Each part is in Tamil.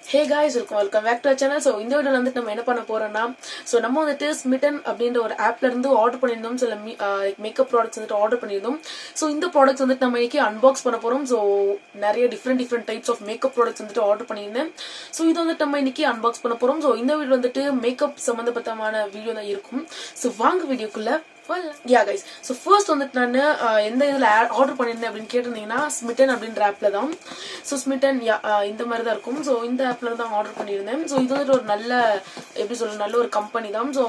Hey guys, welcome back to our channel. So இந்த வீடியோல வந்து நம்ம என்ன பண்ண போறோம்னா நம்ம வந்து Smitten அப்படிங்கற ஒரு ஆப்ல இருந்து ஆர்டர் பண்ணிருந்தோம். சில மேக்கப் ப்ராடக்ட்ஸ் வந்து ஆர்டர் பண்ணிருந்தோம். சோ இந்த ப்ராடக்ட்ஸ் வந்து நம்ம இன்னைக்கு அன்பாக்ஸ் பண்ண போறோம். சோ நிறைய different types of makeup products வந்து ஆர்டர் பண்ணிருந்தேன். சோ இது வந்து நம்ம இன்னைக்கு அன்பாக்ஸ் பண்ண போறோம். சோ இந்த வீடியோ வந்து மேக்கப் சம்பந்தப்பட்டமான வீடியோ தான் இருக்கும். சோ வாங்க வீடியோக்குள்ள yeah guys, so first வந்துட்டு நான் எந்த இதுல ஆர்டர் பண்ணிருந்தேன் அப்படின்னு கேட்டிருந்தீங்கன்னா Smitten அப்படின்ற ஆப்ல தான். ஸோ Smitten இந்த மாதிரி தான் இருக்கும். ஸோ இந்த ஆப்ல தான் ஆர்டர் பண்ணியிருந்தேன். ஸோ இது வந்துட்டு ஒரு நல்ல எப்படி சொல்றது நல்ல ஒரு கம்பெனி தான். ஸோ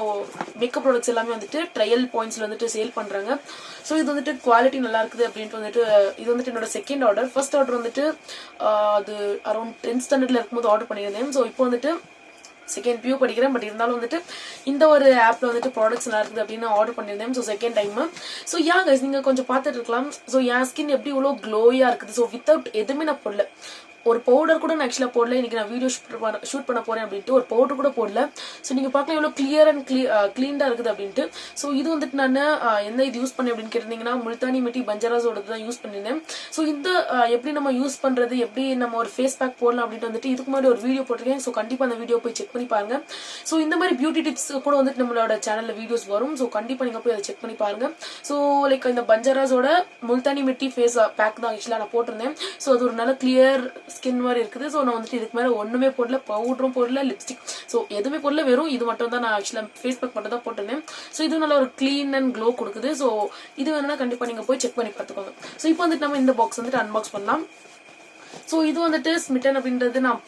மேக்கப் ப்ராடக்ட்ஸ் எல்லாமே வந்துட்டு ட்ரையல் பாயிண்ட்ஸ்ல வந்துட்டு சேல் பண்றாங்க. ஸோ இது வந்துட்டு குவாலிட்டி நல்லா இருக்குது அப்படின்ட்டு வந்துட்டு இது வந்துட்டு என்னோட செகண்ட் ஆர்டர். ஃபர்ஸ்ட் ஆர்டர் வந்துட்டு அது அரௌண்ட் 10th ஸ்டாண்டர்ட்ல இருக்கும்போது ஆர்டர் பண்ணியிருந்தேன். ஸோ இப்போ வந்துட்டு செகண்ட் வியூ படிக்கிறேன். பட் இருந்தாலும் வந்துட்டு இந்த ஒரு ஆப்ல வந்துட்டு ப்ராடக்ட்ஸ் நல்லா இருக்குது அப்படின்னு ஆர்டர் பண்ணியிருந்தேன். So second time. So guys நீங்க கொஞ்சம் பார்த்துட்டு இருக்கலாம். ஸோ என் ஸ்கின் எப்படி இவ்வளோ க்ளோயா இருக்குது. ஸோ வித்தவுட் எதுவுமே நான் போடல. ஒரு பவுடர் கூட நான் ஆக்சுவலா போடல. இன்னைக்கு நான் வீடியோ ஷூட் பண்ண போறேன் அப்படின்ட்டு ஒரு பவுடர் கூட போடல. ஸோ நீங்க பார்க்கலாம் எவ்வளவு கிளியர் அண்ட் கிளீன்டா இருக்குது அப்படின்ட்டு. ஸோ இது வந்துட்டு நான் என்ன இது யூஸ் பண்ணேன் அப்படின்னு கேட்டிருந்தீங்கன்னா முல்தானி மெட்டி பஞ்சராஸோட தான் யூஸ் பண்ணிருந்தேன். ஸோ இந்த எப்படி நம்ம யூஸ் பண்றது, எப்படி நம்ம ஒரு ஃபேஸ் பேக் போடலாம் அப்படின்ட்டு வந்துட்டு இதுக்கு முன்னாடி ஒரு வீடியோ போட்டிருக்கேன். ஸோ கண்டிப்பா அந்த வீடியோ போய் செக் பண்ணி பாருங்க. ஸோ இந்த மாதிரி பியூட்டி டிப்ஸ் கூட வந்துட்டு நம்மளோட சேனல்ல வீடியோஸ் வரும். ஸோ கண்டிப்பா நீங்க போய் அதை செக் பண்ணி பாருங்க. ஸோ லைக் இந்த பஞ்சராஸோட முல்தானி மெட்டி ஃபேஸ் பேக் தான் ஆக்சுவலா நான் போட்டிருந்தேன். ஸோ அது ஒரு நல்ல கிளியர் ஸ்கின் மாதிரி இருக்குது. ஸோ நான் வந்துட்டு இதுக்கு மேல ஒண்ணுமே போடல, பவுடரும் போடல, லிப்ஸ்டிக் ஸோ எதுவுமே போடல, வெறும் இது மட்டும் தான் நான் ஆக்சுவலா ஃபேஸ் பேக் மட்டும் தான் போட்டிருந்தேன். ஸோ இது நல்ல ஒரு கிளீன் அண்ட் க்ளோ கொடுக்குது. ஸோ இது வேணும்னா கண்டிப்பா நீங்க போய் செக் பண்ணி பார்த்துக்கோங்க. ஸோ இப்போ வந்துட்டு நம்ம இந்த பாக்ஸ் வந்துட்டு அன்பாக்ஸ் பண்ணலாம். ஸோ இது வந்துட்டு Smitten அப்படின்றது நான்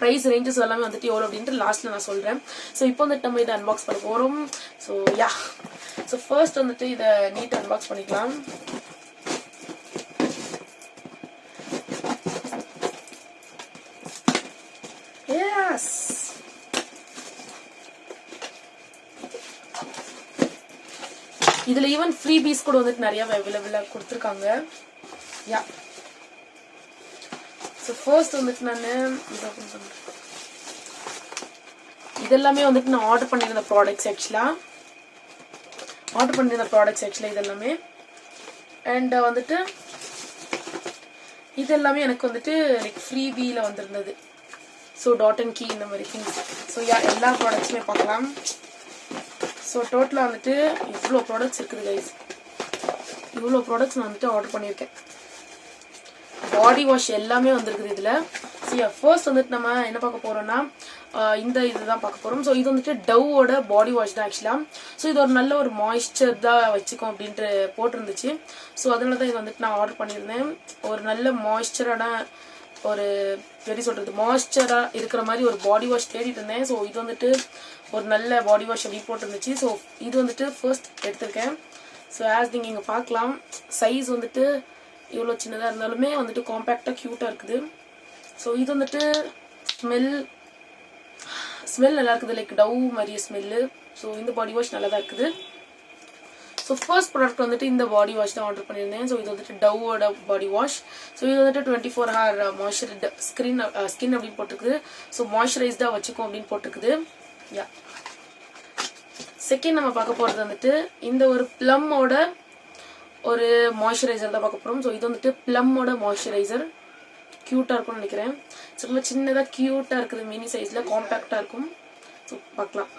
ப்ரைஸ் ரேஞ்சஸ் எல்லாமே வந்துட்டு எவ்வளோ அப்படின்ட்டு லாஸ்ட்ல நான் சொல்றேன். ஸோ இப்போ வந்துட்டு நம்ம இதை அன்பாக்ஸ் பண்ண போறோம். ஸோ ஸோ ஃபர்ஸ்ட் வந்துட்டு இதை நீட் அன்பாக்ஸ் பண்ணிக்கலாம். Yes. இதுல ஈவன் ஃப்ரீ பீஸ் கூட வந்துட்டு நிறைய அவைலபிளா கொடுத்துருக்காங்க. ஸோ ஃபர்ஸ்ட் வந்துட்டு நான் இதெல்லாமே வந்துட்டு நான் ஆர்டர் பண்ணியிருந்த ப்ராடக்ட்ஸ் ஆக்சுவலா இதெல்லாமே அண்ட் வந்துட்டு இதெல்லாமே எனக்கு வந்துட்டு லைக் ஃப்ரீ பீல வந்திருந்தது. ஸோ டாட் அண்ட் கீ இந்த மாதிரி திங்ஸ். ஸோ எல்லா ப்ராடக்ட்ஸுமே பார்க்கலாம். ஸோ டோட்டலாக வந்துட்டு இவ்வளோ ப்ராடக்ட்ஸ் இருக்குது கைஸ். இவ்வளோ ப்ராடக்ட்ஸ் நான் வந்துட்டு ஆர்டர் பண்ணியிருக்கேன். பாடி வாஷ் எல்லாமே வந்திருக்குது இதில். ஸோ ஃபர்ஸ்ட் வந்துட்டு நம்ம என்ன பார்க்க போறோம்னா இந்த இதுதான் பார்க்க போறோம். ஸோ இது வந்துட்டு டவ்வோட பாடி வாஷ் தான் ஆக்சுவலா. ஸோ இது ஒரு நல்ல ஒரு மாய்ஸ்சர் தான் வச்சுக்கோம் அப்படின்ட்டு போட்டிருந்துச்சு. ஸோ அதனால தான் இது வந்துட்டு நான் ஆர்டர் பண்ணியிருந்தேன். ஒரு நல்ல மாய்ஸ்சரான ஒரு எப்படி சொல்றது மாய்ஸ்சரா இருக்கிற மாதிரி ஒரு பாடி வாஷ் தேடிட்டு இருந்தேன். ஸோ இது வந்துட்டு ஒரு நல்ல பாடி வாஷ் அப்படி போட்டுருந்துச்சு. ஸோ இது வந்துட்டு ஃபர்ஸ்ட் எடுத்திருக்கேன். ஸோ ஆஸ் நீங்க இங்க பார்க்கலாம் சைஸ் வந்துட்டு இவ்வளோ சின்னதாக இருந்தாலுமே வந்துட்டு காம்பேக்டா கியூட்டா இருக்குது. ஸோ இது வந்துட்டு ஸ்மெல் நல்லா இருக்குது, லைக் டவ் மாதிரி ஸ்மெல்லு. ஸோ இந்த பாடி வாஷ் நல்லா தான் இருக்குது. ஸோ ஃபர்ஸ்ட் ப்ராடக்ட் வந்துட்டு இந்த பாடி வாஷ் தான் ஆர்டர் பண்ணியிருந்தேன். ஸோ இது வந்துட்டு டவ்வோட பாடி வாஷ். ஸோ இது வந்துட்டு 24 hour மாய்ஸ்சரைஸ்டு ஸ்கின் அப்படின்னு போட்டிருக்குது. ஸோ மாய்ஸ்சரைஸ்டா வச்சுக்கோ அப்படின்னு போட்டிருக்குது. செகண்ட் நம்ம பார்க்க போறது வந்துட்டு இந்த ஒரு பிளம்மோட ஒரு மாய்ஸ்சரைசர் தான் பார்க்க போறோம். ஸோ இது வந்துட்டு பிளம்மோட மாய்ஸ்சரைசர். கியூட்டா இருக்கும்னு நினைக்கிறேன். ஸோ ரொம்ப சின்னதா கியூட்டா இருக்குது, மினி சைஸ்ல காம்பேக்டா இருக்கும். ஸோ பார்க்கலாம்.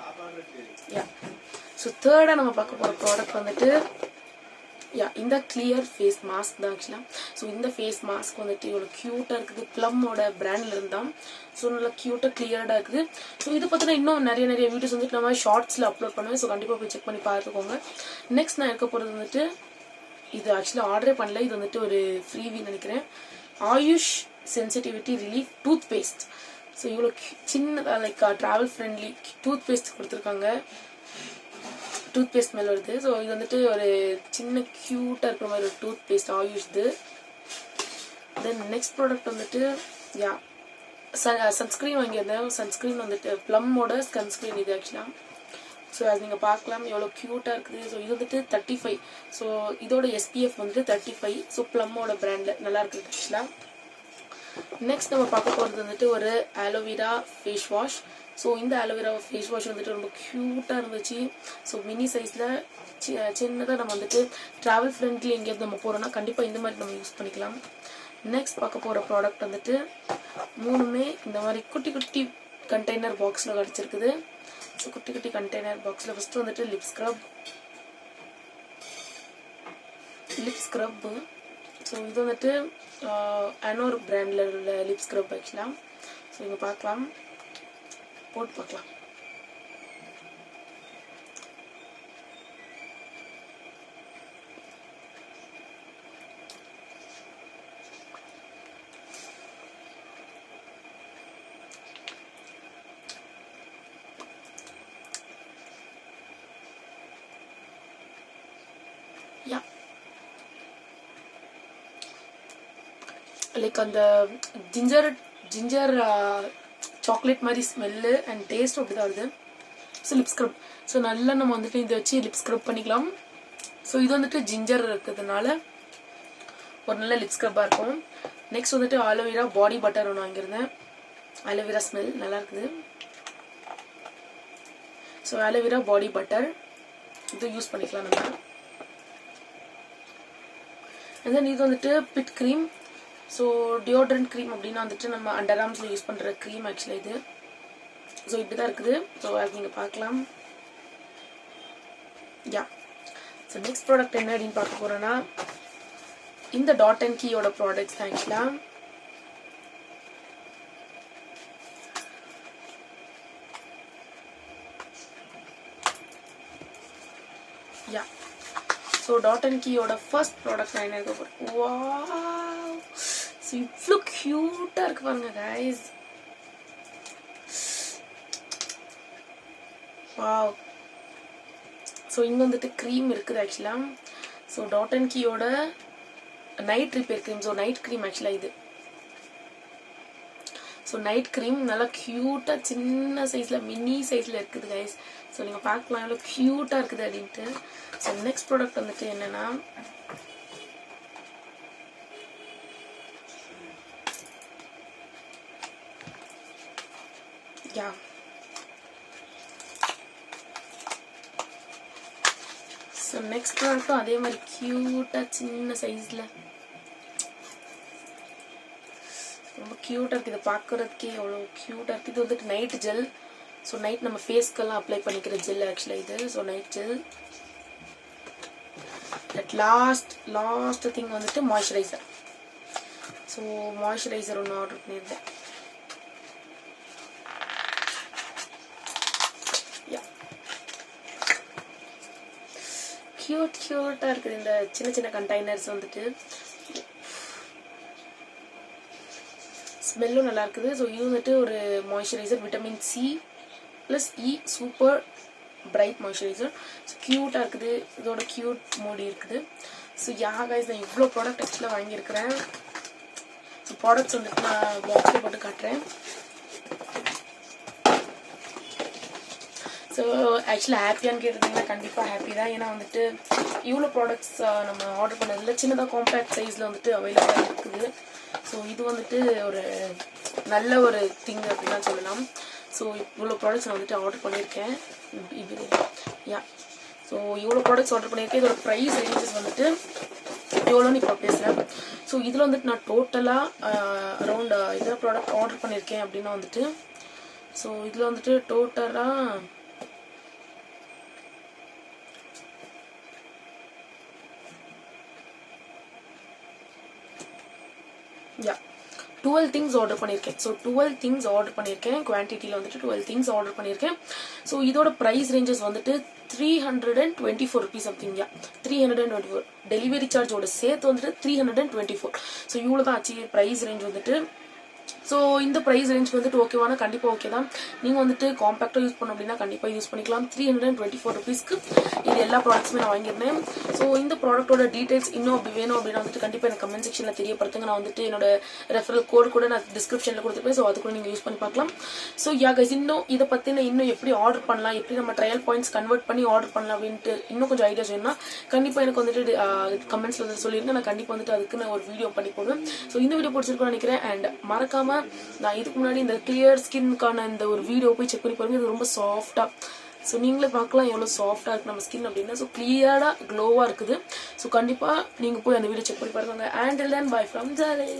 ஸோ தேர்டா நம்ம பார்க்க போற ப்ராடக்ட் வந்துட்டு இந்த கிளியர் ஃபேஸ் மாஸ்க் தான் ஆக்சுவலா. ஸோ இந்த ஃபேஸ் மாஸ்க் வந்துட்டு இவ்வளோ கியூட்டா இருக்குது. பிளம்மோட பிராண்ட்ல இருந்தான். ஸோ நல்லா கியூட்டா கிளியர்டா இருக்குது. ஸோ இது பார்த்தீங்கன்னா இன்னும் நிறைய வீடியோஸ் வந்துட்டு நம்ம ஷார்ட்ஸ்ல அப்லோட் பண்ணுவேன். ஸோ கண்டிப்பா போய் செக் பண்ணி பார்த்துக்கோங்க. நெக்ஸ்ட் நான் இருக்க போறது வந்துட்டு இது ஆக்சுவலா ஆர்டரே பண்ணல, இது வந்துட்டு ஒரு ஃப்ரீவின்னு நினைக்கிறேன். Ayush sensitivity relief toothpaste. So இவ்வளோ சின்னதா like travel friendly toothpaste கொடுத்துருக்காங்க. டூத் பேஸ்ட் மேல வருது. ஸோ இது வந்துட்டு ஒரு சின்ன கியூட்டா இருக்கிற மாதிரி ஒரு டூத் பேஸ்ட் ஆயுஷ்து. தென் நெக்ஸ்ட் ப்ராடக்ட் வந்துட்டு சன்ஸ்கிரீன் வாங்கியிருந்தேன். சன்ஸ்கிரீன் வந்துட்டு பிளம்மோட சன்ஸ்கிரீன் இது ஆக்சுவலா. ஸோ அது நீங்க பார்க்கலாம் எவ்வளோ கியூட்டா இருக்குது. ஸோ இது வந்துட்டு 35. ஸோ இதோட SPF வந்துட்டு 35. ஸோ பிளம்மோட பிராண்ட்ல நல்லா இருக்குது ஆக்சுவலா. நெக்ஸ்ட் நம்ம பார்க்க போறது வந்துட்டு ஒரு ஆலோவேரா ஃபேஸ் வாஷ். ஸோ இந்த ஆலோவேரா ஃபேஸ் வாஷ் வந்துட்டு ரொம்ப கியூட்டா இருந்துச்சு. ஸோ மினி சைஸ்ல சின்னதாக நம்ம வந்துட்டு டிராவல் ஃப்ரெண்ட்லி எங்கேயாவது நம்ம போறோம்னா கண்டிப்பா இந்த மாதிரி நம்ம யூஸ் பண்ணிக்கலாம். நெக்ஸ்ட் பார்க்க போகிற ப்ராடக்ட் வந்துட்டு மூணுமே இந்த மாதிரி குட்டி குட்டி கண்டெய்னர் பாக்ஸில் கிடச்சிருக்குது. ஸோ குட்டி குட்டி கண்டெய்னர் பாக்ஸில் ஃபஸ்ட்டு வந்துட்டு லிப் ஸ்க்ரப்பு. ஸோ இது வந்துட்டு அனோர் பிராண்டில் உள்ள லிப் ஸ்க்ரப் ஆக்சுவலாக. ஸோ இங்கே பார்க்கலாம், போட்டு பார்க்கலாம். லைக் அந்த ஜிஞ்சர் சாக்லேட் மாதிரி ஸ்மெல்லு அண்ட் டேஸ்ட் அப்படி தான் வருது. So lip scrub. ஸோ நல்லா நம்ம வந்துட்டு இதை வச்சு லிப் ஸ்க்ரப் பண்ணிக்கலாம். ஸோ இது வந்துட்டு ஜிஞ்சர் இருக்கிறதுனால ஒரு நல்ல லிப் ஸ்க்ரப்பாக இருக்கும். நெக்ஸ்ட் வந்துட்டு ஆலோவேரா பாடி பட்டர் ஒன்று வாங்கியிருந்தேன். ஆலோவேரா ஸ்மெல் நல்லா இருக்குது. ஸோ ஆலோவேரா பாடி பட்டர் இது யூஸ் பண்ணிக்கலாம் நம்ம. அண்ட் தென் இது வந்துட்டு bit cream. So deodorant cream அப்படின்னா வந்துட்டு நம்ம அண்டர் ஆர்ம்ஸில் யூஸ் பண்ணுற க்ரீம் ஆக்சுவலாக இது. ஸோ இப்படி தான் இருக்குது. ஸோ அது நீங்கள் பார்க்கலாம். யா. ஸோ நெக்ஸ்ட் ப்ராடக்ட் என்ன அப்படின்னு பார்க்க போகிறோன்னா இந்த டாட் அண்ட் கீயோட ப்ராடக்ட்ஸ் தான் ஆக்சுவலாக. யா. ஸோ டாட் அண்ட் கீயோட ஃபர்ஸ்ட் ப்ராடக்ட் நான் என்ன இருக்க போகிறேன். வாவ், ஸோ இவ்வளோ க்யூட்டாக இருக்கு பாருங்க கைஸ். வாவ். ஸோ இங்கே வந்துட்டு க்ரீம் இருக்குது ஆக்சுவலாக. ஸோ டாட் அண்ட் கீயோட night repair cream. So night cream ஆக்சுவலாக இது. ஸோ நைட் க்ரீம் நல்லா க்யூட்டாக சின்ன சைஸில் மினி சைஸில் இருக்குது கைஸ். ஸோ நீங்கள் பார்க்கலாம் எவ்வளோ க்யூட்டாக இருக்குது அப்படின்ட்டு. ஸோ நெக்ஸ்ட் ப்ராடக்ட் வந்துட்டு என்னென்னா யா ஸோ நெக்ஸ்ட் ப்ராடக்ட்டும் அதே மாதிரி க்யூட்டாக சின்ன சைஸில் ரொம்ப க்யூட்டாக இருக்குது. இதை பார்க்குறதுக்கே எவ்வளோ க்யூட்டாக இருக்குது. இது வந்துட்டு நைட் ஜெல். ஸோ நைட் நம்ம ஃபேஸ்க்கெல்லாம் அப்ளை பண்ணிக்கிற ஜெல் ஆக்சுவலாக இது. So night gel. At last thing வந்துட்டு மாய்ஸ்சரைசர். ஸோ மாய்ஸ்சரைசர் ஒன்று ஆர்டர் பண்ணியிருந்தேன். க்யூட்டாக இருக்குது இந்த சின்ன சின்ன கண்டெய்னர்ஸ் வந்துட்டு. ஸ்மெல்லும் நல்லா இருக்குது. ஸோ இது வந்துட்டு ஒரு மாய்ஸ்சரைசர் விட்டமின் சி ப்ளஸ் இ சூப்பர் பிரைட் மாய்ஸ்சரைசர். ஸோ க்யூட்டாக இருக்குது. இதோட க்யூட் மூடி இருக்குது. ஸோ கைஸ் நான் இவ்வளோ ப்ராடக்ட் ஆக்சுவலாக வாங்கியிருக்கிறேன். ஸோ ப்ராடக்ட்ஸ் வந்துட்டு நான் பாக்ஸில் போட்டு காட்டுறேன். ஸோ ஆக்சுவலாக ஹாப்பியான்னு கேட்டிருந்தீங்கன்னா கண்டிப்பாக ஹாப்பி தான். ஏன்னா வந்துட்டு இவ்வளோ ப்ராடக்ட்ஸ் நம்ம ஆர்டர் பண்ணதில் சின்னதாக காம்பேக்ட் சைஸில் வந்துட்டு அவைலபிளாக இருக்குது. ஸோ இது வந்துட்டு ஒரு நல்ல ஒரு திங் அப்படின்னு தான் சொல்லலாம். ஸோ இவ்வளோ ப்ராடக்ட்ஸ் நான் வந்துட்டு ஆர்டர் பண்ணியிருக்கேன். இது யா. ஸோ இவ்வளோ ப்ராடக்ட்ஸ் ஆர்டர் பண்ணியிருக்கேன். இதோட ப்ரைஸ் ரேஞ்சஸ் வந்துட்டு எவ்வளோன்னு இப்போ பேசுகிறேன். ஸோ இதில் வந்துட்டு நான் டோட்டலாக அரௌண்ட் இதில் ப்ராடக்ட் ஆர்டர் பண்ணியிருக்கேன் அப்படின்னா வந்துட்டு ஸோ இதில் வந்துட்டு டோட்டலாக யா 12 திங்ஸ் ஆர்டர் பண்ணியிருக்கேன். ஸோ 12 திங்ஸ் ஆர்டர் பண்ணியிருக்கேன். குவான்டிட்டியில் வந்துட்டு 12 திங்ஸ் ஆர்டர் பண்ணியிருக்கேன். ஸோ இதோட ப்ரைஸ் ரேஞ்சஸ் வந்துட்டு 324 rupees சம்திங். யா 324. டெலிவரி சார்ஜோட சேர்த்து வந்துட்டு 324. ஸோ இவ்வளோ தான் ஆச்சு ப்ரைஸ் ரேஞ்ச் வந்துட்டு. ஸோ இந்த ப்ரைஸ் ரேஞ்ச் வந்துட்டு ஓகேவானா கண்டிப்பாக ஓகே தான். நீங்கள் வந்துட்டு காம்பேக்டாக யூஸ் பண்ணோம் அப்படின்னா கண்டிப்பாக யூஸ் பண்ணிக்கலாம். 324 rupeesக்கு இது எல்லா ப்ராடக்ட்ஸுமே நான் வாங்கியிருந்தேன். ஸோ இந்த ப்ராடக்ட்டோட டீடைல்ஸ் இன்னும் அப்படி வேணும் அப்படின்னா வந்துட்டு கண்டிப்பாக எனக்கு கமெண்ட் செக்ஷனில் தெரியப்படுத்துங்க. நான் வந்துட்டு என்னோட ரெஃபரல் கோட் கூட நான் டிஸ்கிரிப்ஷனில் கொடுத்துருப்பேன். ஸோ அது கூட நீங்கள் யூஸ் பண்ணி பார்க்கலாம். ஸோ கைஸ் இன்னும் இதை பற்றின இன்னும் எப்படி ஆர்டர் பண்ணலாம், எப்படி நம்ம ட்ரையல் பாயிண்ட்ஸ் கன்வெர்ட் பண்ணி ஆர்டர் பண்ணலாம் அப்படின்ட்டு இன்னும் கொஞ்சம் ஐடியாஸ் வேணும்னா கண்டிப்பாக எனக்கு வந்துட்டு கமெண்ட்ஸில் வந்து சொல்லியிருந்தேன். நான் கண்டிப்பாக வந்துட்டு அதுக்கு நான் ஒரு வீடியோ பண்ணி போடுவேன். ஸோ இந்த வீடியோ பிடிச்சிருக்கோன்னு நினைக்கிறேன். அண்ட் மறக்காம நான் இதுக்கு முன்னாடி இந்த கிளியர் ஸ்கின்னுக்கான இந்த ஒரு வீடியோ போய் செக் பண்ணி பாருங்க. இது ரொம்ப சாஃப்டா. ஸோ நீங்களே பார்க்கலாம் எவ்வளோ சாஃப்டா இருக்கு நம்ம ஸ்கின் அப்படின்னா. ஸோ கிளியரா க்ளோவா இருக்குது. ஸோ கண்டிப்பா நீங்க போய் அந்த வீடியோ செக் பண்ணி பாருங்க. And then bye from ஜாலே.